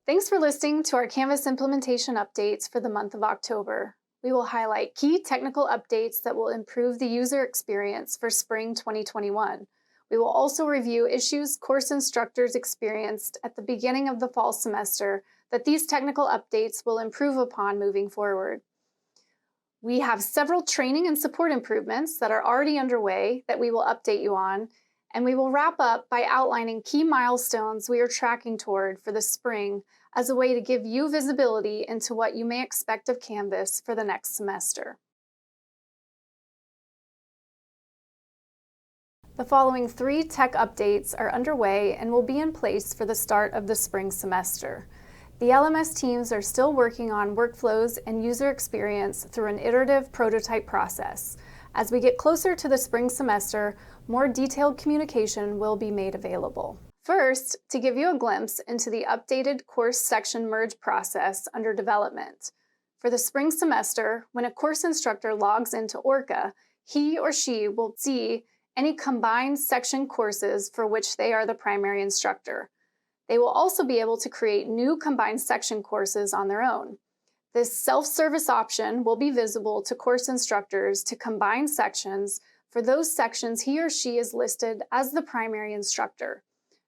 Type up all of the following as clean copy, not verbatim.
Thanks for listening to our Canvas implementation updates for the month of October. We will highlight key technical updates that will improve the user experience for spring 2021. We will also review issues course instructors experienced at the beginning of the fall semester that these technical updates will improve upon moving forward. We have several training and support improvements that are already underway that we will update you on, and we will wrap up by outlining key milestones we are tracking toward for the spring as a way to give you visibility into what you may expect of Canvas for the next semester. The following 3 tech updates are underway and will be in place for the start of the spring semester. The LMS teams are still working on workflows and user experience through an iterative prototype process. As we get closer to the spring semester, more detailed communication will be made available. First, to give you a glimpse into the updated course section merge process under development. For the spring semester, when a course instructor logs into Orca, he or she will see any combined section courses for which they are the primary instructor. They will also be able to create new combined section courses on their own. This self-service option will be visible to course instructors to combine sections for those sections he or she is listed as the primary instructor.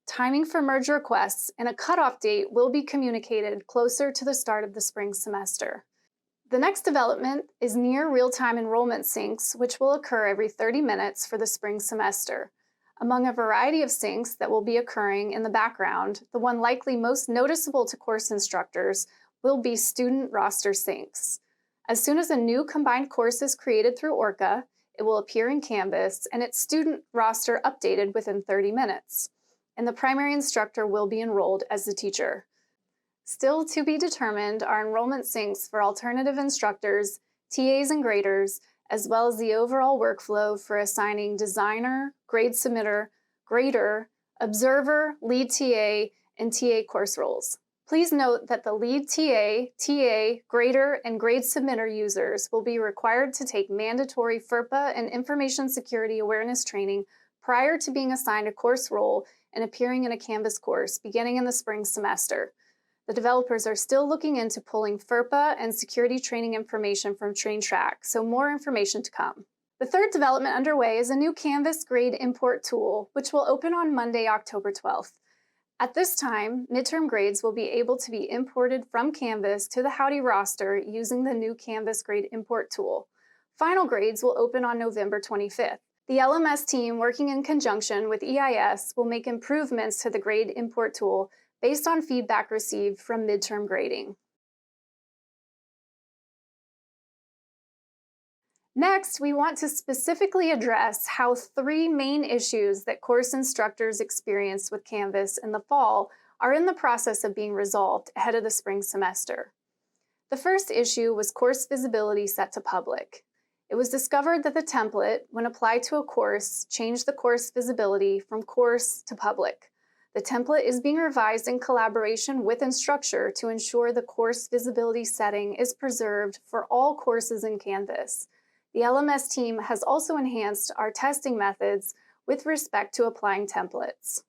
Timing for merge requests and a cutoff date will be communicated closer to the start of the spring semester. The next development is near real-time enrollment syncs, which will occur every 30 minutes for the spring semester. Among a variety of syncs that will be occurring in the background, the one likely most noticeable to course instructors will be student roster syncs. As soon as a new combined course is created through Orca, it will appear in Canvas and its student roster updated within 30 minutes. And the primary instructor will be enrolled as the teacher. Still to be determined are enrollment syncs for alternative instructors, TAs and graders, as well as the overall workflow for assigning designer, grade submitter, grader, observer, lead TA, and TA course roles. Please note that the lead TA, TA, grader, and grade submitter users will be required to take mandatory FERPA and information security awareness training prior to being assigned a course role and appearing in a Canvas course beginning in the spring semester. The developers are still looking into pulling FERPA and security training information from TrainTrack, so more information to come. The third development underway is a new Canvas grade import tool, which will open on Monday, October 12th. At this time, midterm grades will be able to be imported from Canvas to the Howdy roster using the new Canvas grade import tool. Final grades will open on November 25th. The LMS team, working in conjunction with EIS, will make improvements to the grade import tool based on feedback received from midterm grading. Next, we want to specifically address how 3 main issues that course instructors experienced with Canvas in the fall are in the process of being resolved ahead of the spring semester. The first issue was course visibility set to public. It was discovered that the template, when applied to a course, changed the course visibility from course to public. The template is being revised in collaboration with Instructure to ensure the course visibility setting is preserved for all courses in Canvas. The LMS team has also enhanced our testing methods with respect to applying templates.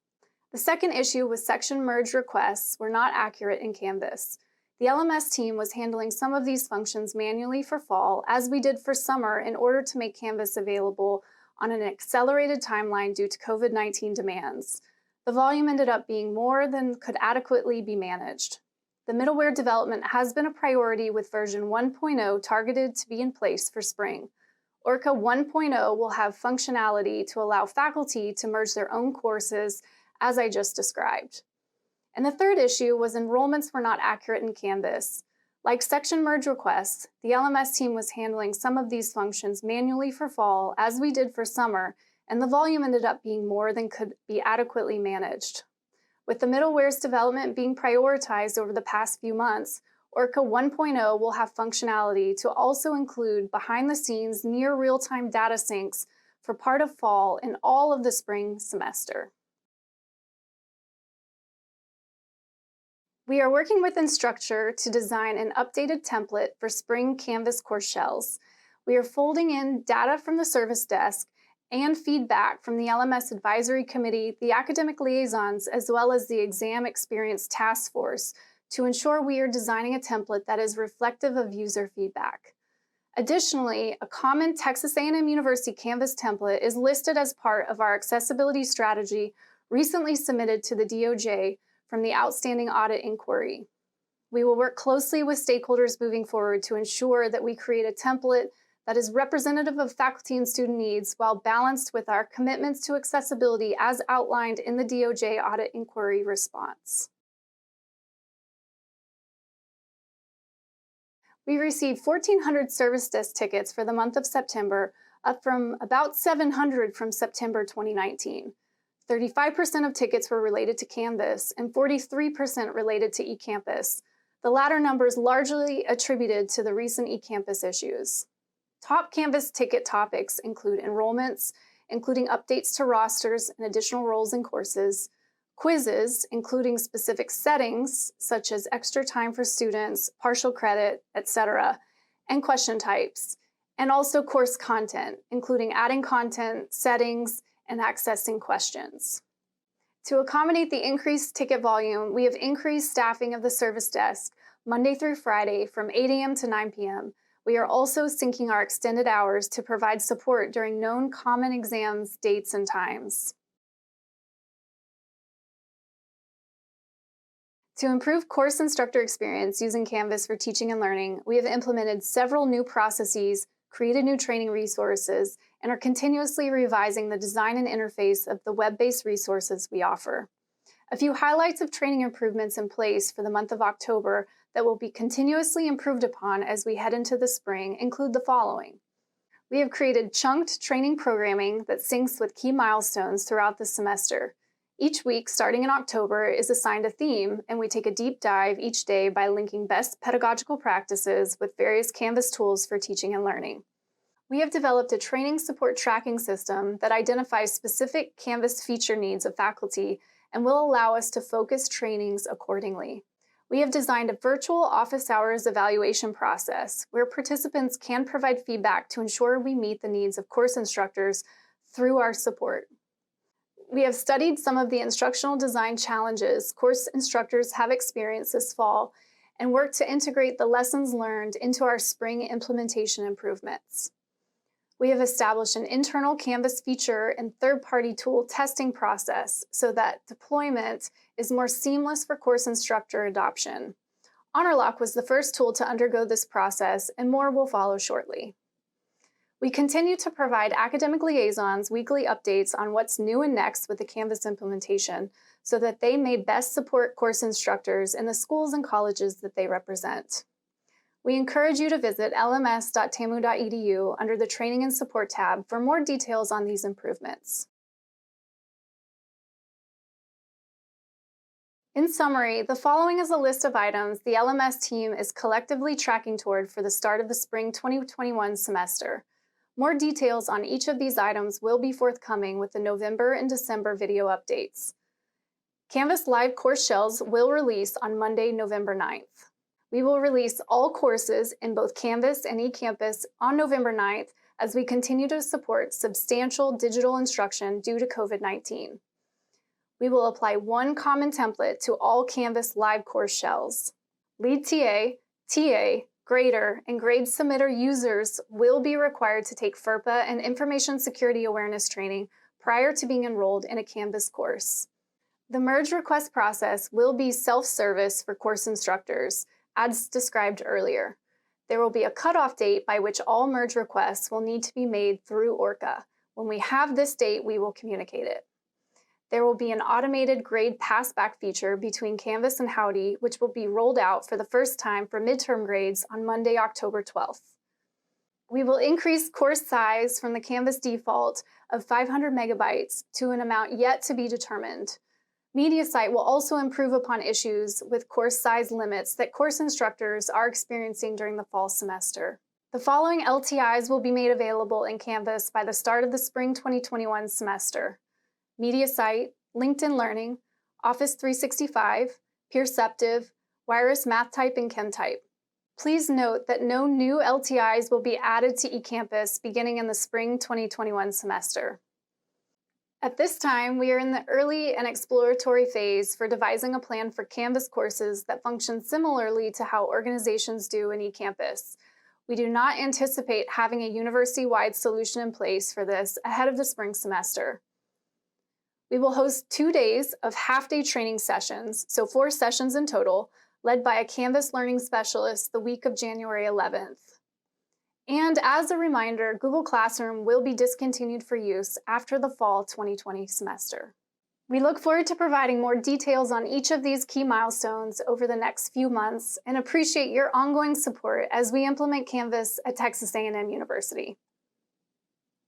The second issue was section merge requests were not accurate in Canvas. The LMS team was handling some of these functions manually for fall, as we did for summer, in order to make Canvas available on an accelerated timeline due to COVID-19 demands. The volume ended up being more than could adequately be managed. The middleware development has been a priority with version 1.0 targeted to be in place for spring. Orca 1.0 will have functionality to allow faculty to merge their own courses, as I just described. And the third issue was enrollments were not accurate in Canvas. Like section merge requests, the LMS team was handling some of these functions manually for fall, as we did for summer, and the volume ended up being more than could be adequately managed. With the middleware's development being prioritized over the past few months, Orca 1.0 will have functionality to also include behind-the-scenes near real-time data syncs for part of fall and all of the spring semester. We are working with Instructure to design an updated template for spring Canvas course shells. We are folding in data from the service desk and feedback from the LMS Advisory Committee, the academic liaisons, as well as the Exam Experience Task Force to ensure we are designing a template that is reflective of user feedback. Additionally, a common Texas A&M University Canvas template is listed as part of our accessibility strategy recently submitted to the DOJ from the Outstanding Audit Inquiry. We will work closely with stakeholders moving forward to ensure that we create a template that is representative of faculty and student needs while balanced with our commitments to accessibility as outlined in the DOJ Audit Inquiry response. We received 1,400 service desk tickets for the month of September, up from about 700 from September 2019. 35% of tickets were related to Canvas and 43% related to eCampus. The latter numbers largely attributed to the recent eCampus issues. Top Canvas ticket topics include enrollments, including updates to rosters and additional roles in courses, quizzes, including specific settings, such as extra time for students, partial credit, etc., and question types, and also course content, including adding content, settings, and accessing questions. To accommodate the increased ticket volume, we have increased staffing of the service desk Monday through Friday from 8 a.m. to 9 p.m. We are also syncing our extended hours to provide support during known common exams, dates, and times. To improve course instructor experience using Canvas for teaching and learning, we have implemented several new processes, created new training resources, and are continuously revising the design and interface of the web-based resources we offer. A few highlights of training improvements in place for the month of October that will be continuously improved upon as we head into the spring include the following. We have created chunked training programming that syncs with key milestones throughout the semester. Each week, starting in October, is assigned a theme, and we take a deep dive each day by linking best pedagogical practices with various Canvas tools for teaching and learning. We have developed a training support tracking system that identifies specific Canvas feature needs of faculty and will allow us to focus trainings accordingly. We have designed a virtual office hours evaluation process where participants can provide feedback to ensure we meet the needs of course instructors through our support. We have studied some of the instructional design challenges course instructors have experienced this fall and worked to integrate the lessons learned into our spring implementation improvements. We have established an internal Canvas feature and third-party tool testing process so that deployment is more seamless for course instructor adoption. HonorLock was the first tool to undergo this process, and more will follow shortly. We continue to provide academic liaisons weekly updates on what's new and next with the Canvas implementation so that they may best support course instructors in the schools and colleges that they represent. We encourage you to visit lms.tamu.edu under the Training and Support tab for more details on these improvements. In summary, the following is a list of items the LMS team is collectively tracking toward for the start of the spring 2021 semester. More details on each of these items will be forthcoming with the November and December video updates. Canvas Live course shells will release on Monday, November 9th. We will release all courses in both Canvas and eCampus on November 9th as we continue to support substantial digital instruction due to COVID-19. We will apply one common template to all Canvas Live course shells. Lead TA, TA, grader, and grade submitter users will be required to take FERPA and information security awareness training prior to being enrolled in a Canvas course. The merge request process will be self-service for course instructors, as described earlier. There will be a cutoff date by which all merge requests will need to be made through ORCA. When we have this date, we will communicate it. There will be an automated grade passback feature between Canvas and Howdy, which will be rolled out for the first time for midterm grades on Monday, October 12th. We will increase course size from the Canvas default of 500 megabytes to an amount yet to be determined. MediaSite will also improve upon issues with course size limits that course instructors are experiencing during the fall semester. The following LTIs will be made available in Canvas by the start of the spring 2021 semester: MediaSite, LinkedIn Learning, Office 365, Peerceptive, Wireless MathType, and ChemType. Please note that no new LTIs will be added to eCampus beginning in the spring 2021 semester. At this time, we are in the early and exploratory phase for devising a plan for Canvas courses that function similarly to how organizations do in eCampus. We do not anticipate having a university-wide solution in place for this ahead of the spring semester. We will host 2 days of half-day training sessions, so 4 sessions in total, led by a Canvas learning specialist the week of January 11th. And as a reminder, Google Classroom will be discontinued for use after the fall 2020 semester. We look forward to providing more details on each of these key milestones over the next few months and appreciate your ongoing support as we implement Canvas at Texas A&M University.